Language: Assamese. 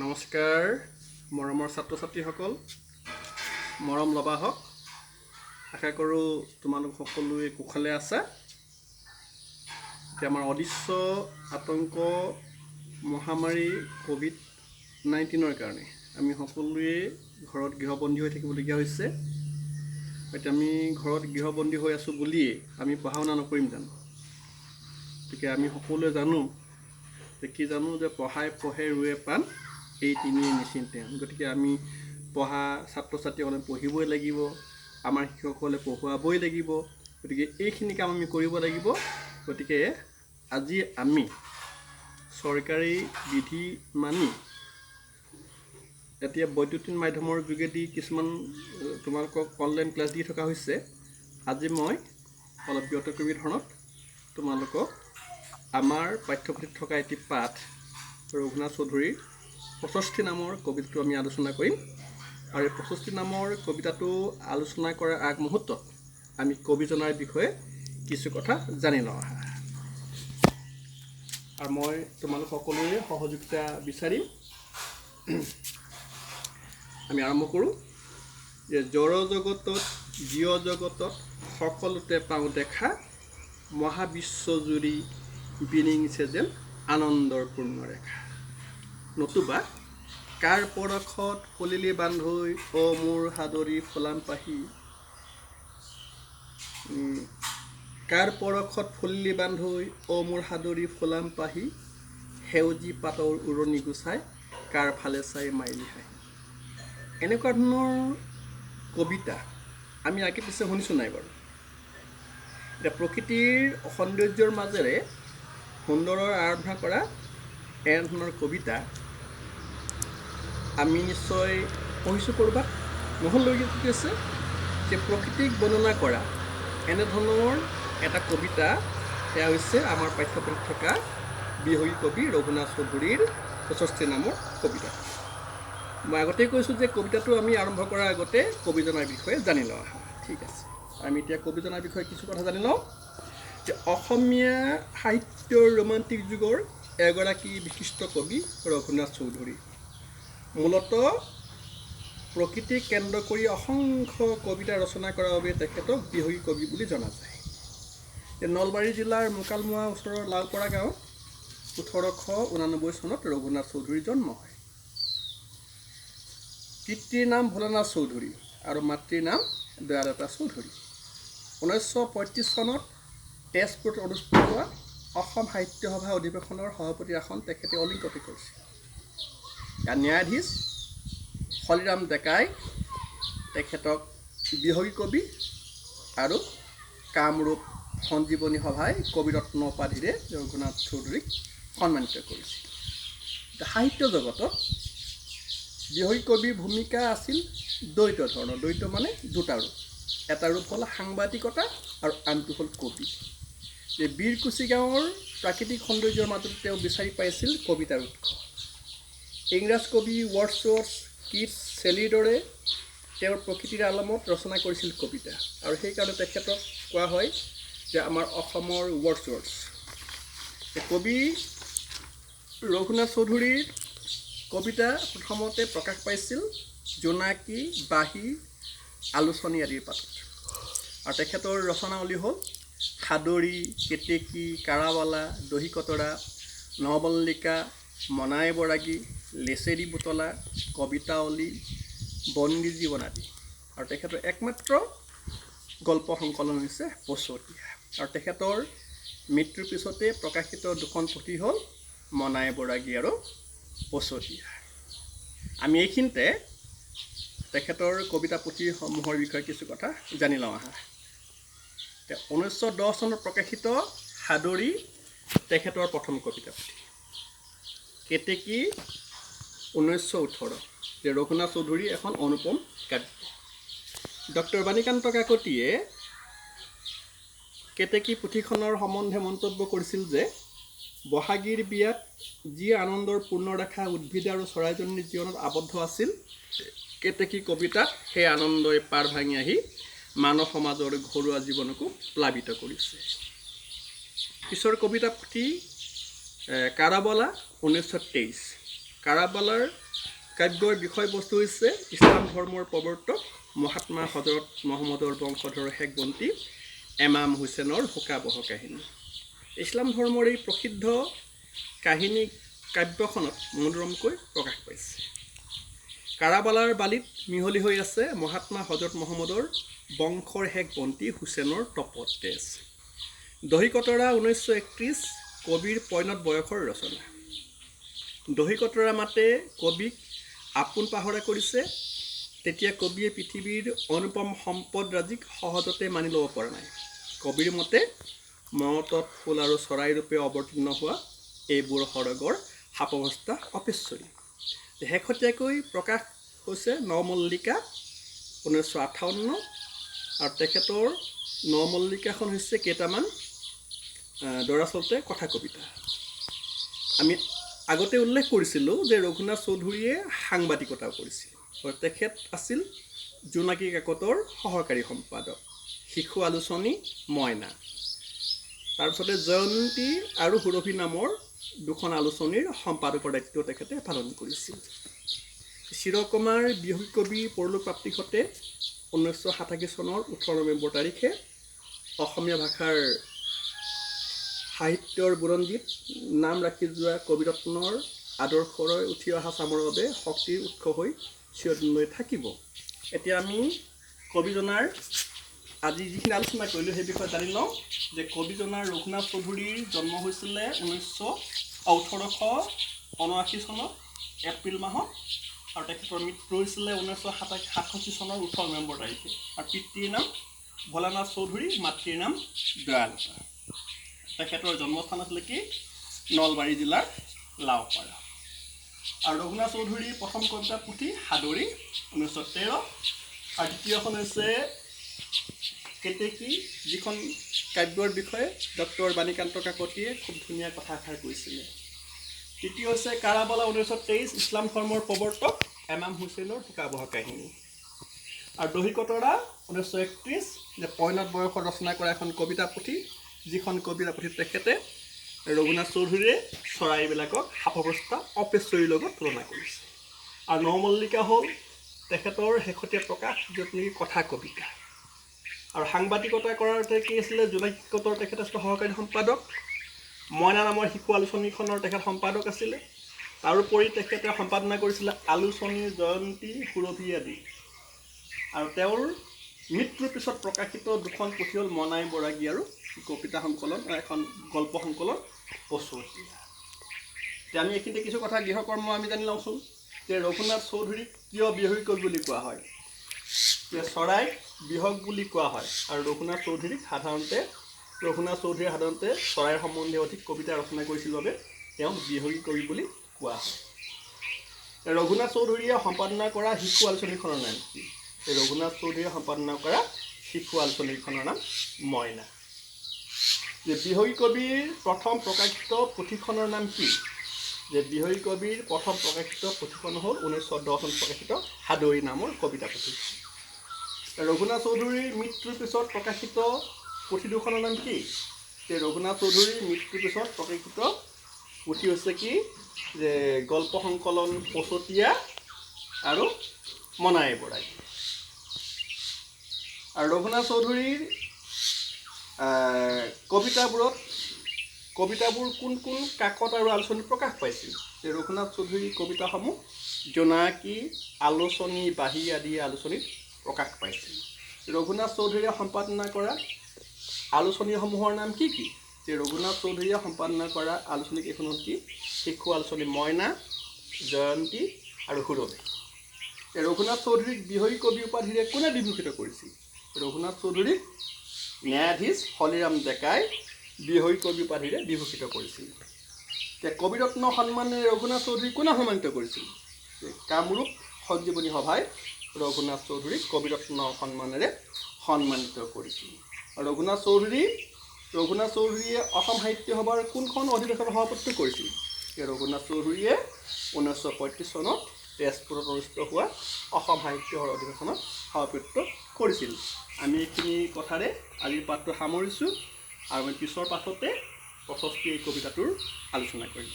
নমস্কাৰ মৰমৰ ছাত্ৰ ছাত্ৰীসকল, মৰম লবা হওক। আশা কৰোঁ তোমালোক সকলোৱে কুশলে আছা। এতিয়া আমাৰ অদৃশ্য আতংক মহামাৰী কোভিড-19ৰ কাৰণে আমি সকলোৱে ঘৰত গৃহবন্দী হৈ থাকিবলগীয়া হৈছে। এতিয়া আমি ঘৰত গৃহবন্দী হৈ আছোঁ বুলিয়ে আমি পঢ়া শুনা নকৰিম জানো? গতিকে আমি সকলোৱে জানো যে পঢ়াই পঢ়ে ৰুৱে পাণ, এই তিনিয়ে নিশ্চিন্তে। গতিকে আমি পঢ়া ছাত্ৰ ছাত্ৰীসকলে পঢ়িবই লাগিব, আমাৰ শিক্ষকসকলে পঢ়ুৱাবই লাগিব। গতিকে এইখিনি কাম আমি কৰিব লাগিব। গতিকে আজি আমি চৰকাৰী বিধি মানি এতিয়া বৈদ্যুতিন মাধ্যমৰ যোগেদি কিছুমান তোমালোকক অনলাইন ক্লাছ দি থকা হৈছে। আজি মই অলপ ব্যতিক্ৰমী ধৰণত তোমালোকক আমাৰ পাঠ্যপুথিত থকা এটি পাঠ ৰঘুনাথ চৌধুৰীৰ ৬৫ নামৰ কবিতাটো আমি আলোচনা কৰিম। আৰু এই ৬৫ নামৰ কবিতাটো আলোচনা কৰাৰ আগমুহূৰ্তত আমি কবিজনাৰ বিষয়ে কিছু কথা জানি লওঁ। আৰু মই তোমালোক সকলোৰে সহযোগিতা বিচাৰিম। আমি আৰম্ভ কৰোঁ যে জড় জগতত জীৱ জগতত সকলোতে পাওঁ দেখা, মহাবিশ্বজুৰি বিনিংছে যেন আনন্দৰ পূৰ্ণৰেখা। নতুবা কাৰ পৰশত ফলিলি বান্ধৈ, অ মোৰ সাদৰী ফলাম পাহি। কাৰ পৰশত ফলিলি বান্ধৈ, অ মোৰ সাদৰী ফলাম পাহি। সেউজী পাতৰ উৰণি গুচাই, কাৰ ফালে চাই মাইলি হাঁহি। এনেকুৱা ধৰণৰ কবিতা আমি আগে পিছে শুনিছোঁ নাই বাৰু? এতিয়া প্ৰকৃতিৰ সৌন্দৰ্যৰ মাজেৰে সুন্দৰৰ আৰাধনা কৰা এনেধৰণৰ কবিতা আমি নিশ্চয় পঢ়িছোঁ ক'ৰবাত। নহ'লেও কি আছে যে প্ৰকৃতিক বৰ্ণনা কৰা এনেধৰণৰ এটা কবিতা, সেয়া হৈছে আমাৰ পাঠ্যপুথিত থকা বিহগী কবি ৰঘুনাথ চৌধুৰীৰ ৬৫ নামৰ কবিতা। মই আগতেই কৈছোঁ যে কবিতাটো আমি আৰম্ভ কৰাৰ আগতে কবিজনাৰ বিষয়ে জানি লওঁ। ঠিক আছে, আমি এতিয়া কবিজনাৰ বিষয়ে কিছু কথা জানি লওঁ। যে অসমীয়া সাহিত্যৰ ৰোমান্টিক যুগৰ এগৰাকী বিশিষ্ট কবি ৰঘুনাথ চৌধুৰী। মূলতঃ প্ৰকৃতিক কেন্দ্ৰ কৰি অসংখ্য কবিতা ৰচনা কৰাৰ বাবে তেখেতক বিহগী কবি বুলি জনা যায়। নলবাৰী জিলাৰ মোকালমোৱা ওচৰৰ লাওপৰা গাঁৱত ১৮৮৯ চনত ৰঘুনাথ চৌধুৰীৰ জন্ম হয়। পিতৃৰ নাম ভোলানাথ চৌধুৰী আৰু মাতৃৰ নাম দয়ালতা চৌধুৰী। ১৯৩৫ চনত তেজপুৰত অনুষ্ঠিত হোৱা অসম সাহিত্য সভা অধিৱেশনৰ সভাপতিৰ আসন তেখেতে অলংকৃত কৰিছিল। ইয়াৰ ন্যায়াধীশ হলিৰাম ডেকাই তেখেতক বিহগী কবি আৰু কামৰূপ সঞ্জীৱনী সভাই কবিৰত্ন উপাধিৰে ৰঘুনাথ চৌধুৰীক সন্মানিত কৰিছিল। সাহিত্য জগতত বিহগী কবিৰ ভূমিকা আছিল দ্বৈত ধৰণৰ। দ্বৈত মানে দুটা ৰূপ। এটা ৰূপ হ'ল সাংবাদিকতা আৰু আনটো হ'ল কবি। যে বীৰকুচি গাঁৱৰ প্ৰাকৃতিক সৌন্দৰ্যৰ মাজত তেওঁ বিচাৰি পাইছিল কবিতাৰ উৎস। ইংৰাজ কবি ৱৰ্ডছৱৰ্থ, কিটছ, শেলীৰ দৰে তেওঁৰ প্ৰকৃতিৰ আলমত ৰচনা কৰিছিল কবিতা। আৰু সেইকাৰণে তেখেতক কোৱা হয় যে আমাৰ অসমৰ ৱৰ্ডছৱৰ্থ। কবি ৰঘুনাথ চৌধুৰীৰ কবিতা প্ৰথমতে প্ৰকাশ পাইছিল জোনাকী, বাঁহী, আলোচনী আদিৰ পাতত। আৰু তেখেতৰ ৰচনাৱলী হ'ল সাদৰী, কেতেকী, কাৰাবালা, দহি কতৰা, নৱমল্লিকা, মনাই বৰাগী, লেচেৰি বুটলা, কবিতাৱলী, বন্দী জীৱন আদি। আৰু তেখেতৰ একমাত্ৰ গল্প সংকলন হৈছে পচতীয়া। আৰু তেখেতৰ মৃত্যুৰ পিছতে প্ৰকাশিত দুখন পুথি হ'ল মনাই বৰাগী আৰু পচতীয়া। আমি এইখিনিতে তেখেতৰ কবিতা পুথিসমূহৰ বিষয়ে কিছু কথা জানি লওঁ। ১৯১০ চনত প্ৰকাশিত সাদৰী তেখেতৰ প্ৰথম কবিতা পুথি। কেতেকী ১৯১৮, যে ৰঘুনাথ চৌধুৰীৰ এখন অনুপম কাব্য। ডক্টৰ বাণীকান্ত কাকতিয়ে কেতেকী পুথিখনৰ সম্বন্ধে মন্তব্য কৰিছিল যে বহাগীৰ বিয়াত যি আনন্দৰ পূৰ্ণৰেখা উদ্ভিদ আৰু চৰাইজনীৰ জীৱনত আবদ্ধ আছিল, কেতেকী কবিতাত সেই আনন্দই পাৰ ভাঙি আহি মানৱ সমাজৰ ঘৰুৱা জীৱনকো প্লাবিত কৰিছে। পিছৰ কবিতা পুথি কাৰাবালা 1923, কাৰাবালাৰ কাব্যৰ বিষয়বস্তু হৈছে ইছলাম ধৰ্মৰ প্ৰৱৰ্তক মহাত্মা হজৰত মহম্মদৰ বংশধৰ শেখবন্তি এমাম হুছেইনৰ শোকাবহ কাহিনী। ইছলাম ধৰ্মৰ এই প্ৰসিদ্ধ কাহিনী কাব্যখনত মনোৰমকৈ প্ৰকাশ পাইছে। কাৰাবালাৰ বালিত মিহলি হৈ আছে মহাত্মা হজৰত মহম্মদৰ বংশৰ শেখবন্তি হুছেইনৰ তপত তেজ। দহিকতৰা 1931 কবিৰ পৈণত বয়সৰ ৰচনা। দহিকতৰা মাতে কবিক আপোন পাহৰা কৰিছে। তেতিয়া কবিয়ে পৃথিৱীৰ অনুপম সম্পদৰাজিক সহজতে মানি ল'ব পৰা নাই। কবিৰ মতে মৰতত ফুল আৰু চৰাই ৰূপে অৱতীৰ্ণ হোৱা এইবোৰ সৰগৰ সাপৱস্থা অপেশ্বৰী। শেহতীয়াকৈ প্ৰকাশ হৈছে নমল্লিকা 1958 আৰু তেখেতৰ নমল্লিকাখন হৈছে কেইটামান দৰাচলতে কথা কবিতা। আমি আগতে উল্লেখ কৰিছিলোঁ যে ৰঘুনাথ চৌধুৰীয়ে সাংবাদিকতাও কৰিছিল আৰু তেখেত আছিল জোনাকী কাকতৰ সহকাৰী সম্পাদক। শিশু আলোচনী মইনা, তাৰপিছতে জয়ন্তী আৰু সুৰভি নামৰ দুখন আলোচনীৰ সম্পাদকৰ দায়িত্ব তেখেতে পালন কৰিছিল। চিৰকুমাৰ বিহগী কবি পৰলোকপ্ৰাপ্তি ঘটে 1987 চনৰ 18 নৱেম্বৰ তাৰিখে। অসমীয়া ভাষাৰ সাহিত্যৰ বুৰঞ্জীত নাম ৰাখি যোৱা কবিৰত্নৰ আদৰ্শৰে উঠি অহা চামৰ বাবে শক্তিৰ উৎস হৈ চিৰদিনলৈ থাকিব। এতিয়া আমি কবিজনাৰ আজি যিখিনি আলোচনা কৰিলোঁ সেই বিষয়ে জানি লওঁ যে কবিজনাৰ ৰঘুনাথ চৌধুৰীৰ জন্ম হৈছিলে 1879 চনৰ এপ্ৰিল মাহত আৰু তেখেতৰ মৃত্যু হৈছিলে 1967 চনৰ 18 নৱেম্বৰ তাৰিখে। আৰু পিতৃৰ নাম ভোলানাথ চৌধুৰী, মাতৃৰ নাম দয়ালতা। তেখেতৰ জন্মস্থান আছিলে কি নলবাৰী জিলাৰ লাওপাৰা। আৰু ৰঘুনাথ চৌধুৰীৰ প্ৰথম কবিতা পুথি সাদৰী 1913 আৰু দ্বিতীয়খন হৈছে কেতেকী, যিখন কাব্যৰ বিষয়ে ডক্টৰ বাণীকান্ত কাকতিয়ে খুব ধুনীয়া কথা এষাৰ কৈছিলে। তৃতীয় হৈছে কাৰাবালা 1923 ইছলাম ধৰ্মৰ প্ৰৱৰ্তক এমাম হুছেইনৰ শোকাবহ কাহিনী। আৰু দহিকতৰা 1931 যে পৈণত বয়সত ৰচনা কৰা এখন কবিতা পুথি, যিখন কবিতা পুথিত তেখেতে ৰঘুনাথ চৌধুৰীয়ে চৰাইবিলাকক সাপৱস্থা অপেশ্বৰীৰ লগত তুলনা কৰিছে। আৰু নমল্লিকা হ'ল তেখেতৰ শেহতীয়া প্ৰকাশ, য'ত নেকি কথা কবিতা। আৰু সাংবাদিকতা কৰাৰ কি আছিলে জোনাকী কাকতৰ তেখেত আছিলে সহকাৰী সম্পাদক। মইনা নামৰ শিশু আলোচনীখনৰ তেখেত সম্পাদক আছিলে। তাৰোপৰি তেখেতে সম্পাদনা কৰিছিলে আলোচনী জয়ন্তী সুৰভি আদি। আৰু তেওঁৰ মৃত্যুৰ পিছত প্ৰকাশিত দুখন পুথি হ'ল মনাই বৰাগী আৰু কবিতা সংকলন, এখন গল্প সংকলন পচতীয়া। এতিয়া আমি এইখিনিতে কিছু কথা গৃহকৰ্ম আমি জানি লওঁচোন যে ৰঘুনাথ চৌধুৰীক কিয় বিহগী কবি বুলি কোৱা হয়। যে চৰাইক বিহগ বুলি কোৱা হয় আৰু ৰঘুনাথ চৌধুৰীয়ে সাধাৰণতে চৰাইৰ সম্বন্ধে অধিক কবিতা ৰচনা কৰিছিল বাবে তেওঁক বিহগী কবি বুলি কোৱা হয়। ৰঘুনাথ চৌধুৰীয়ে সম্পাদনা কৰা শিশু আলোচনীখনৰ নাম কি? ৰঘুনাথ চৌধুৰীয়ে সম্পাদনা কৰা শিশু আলোচনীখনৰ নাম মইনা। যে বিহগী কবিৰ প্ৰথম প্ৰকাশিত পুথিখনৰ নাম কি? যে বিহগী কবিৰ প্ৰথম প্ৰকাশিত পুথিখন হ'ল 1910 চনত প্ৰকাশিত সাদৰী নামৰ কবিতা পুথি। ৰঘুনাথ চৌধুৰীৰ মৃত্যুৰ পিছত প্ৰকাশিত পুথি দুখনৰ নাম কি? যে ৰঘুনাথ চৌধুৰীৰ মৃত্যুৰ পিছত প্ৰকাশিত পুথি হৈছে কি? যে গল্প সংকলন পচতীয়া আৰু মনাই বৰাগী। আৰু ৰঘুনাথ চৌধুৰীৰ কবিতাবোৰ কোন কোন কাকত আৰু আলোচনীত প্ৰকাশ পাইছিল? যে ৰঘুনাথ চৌধুৰীৰ কবিতাসমূহ জোনাকী, আলোচনী, বাহী আদি আলোচনীত প্ৰকাশ পাইছিল। ৰঘুনাথ চৌধুৰীয়ে সম্পাদনা কৰা আলোচনীসমূহৰ নাম কি কি? যে ৰঘুনাথ চৌধুৰীয়ে সম্পাদনা কৰা আলোচনী কেইখন হ'ল কি? শিশু আলোচনী মইনা, জয়ন্তী আৰু সুৰভি। ৰঘুনাথ চৌধুৰীক বিহগী কবি উপাধিৰে কোনে বিভূষিত কৰিছিল? ৰঘুনাথ চৌধুৰীক ন্যায়াধীশ হলিৰাম ডেকাই বিহগী কবি উপাধিৰে বিভূষিত কৰিছিল। কবিৰত্ন সন্মানেৰে ৰঘুনাথ চৌধুৰীক কোনে সন্মানিত কৰিছিল? কামৰূপ সঞ্জীৱনী সভাই ৰঘুনাথ চৌধুৰীক কবিৰত্ন সন্মানেৰে সন্মানিত কৰিছিল। ৰঘুনাথ চৌধুৰীয়ে অসম সাহিত্য সভাৰ কোনখন অধিৱেশনত সভাপতিত্ব কৰিছিল? ৰঘুনাথ চৌধুৰীয়ে 1935 চনত তেজপুৰত অনুষ্ঠিত হোৱা অসম সাহিত্য সভাৰ অধিৱেশনত সভাপতিত্ব কৰিছিল। আমি এইখিনি কথাৰে আজিৰ পাঠটো সামৰিছোঁ আৰু আমি পিছৰ পাঠতে 65 এই কবিতাটোৰ আলোচনা কৰিম।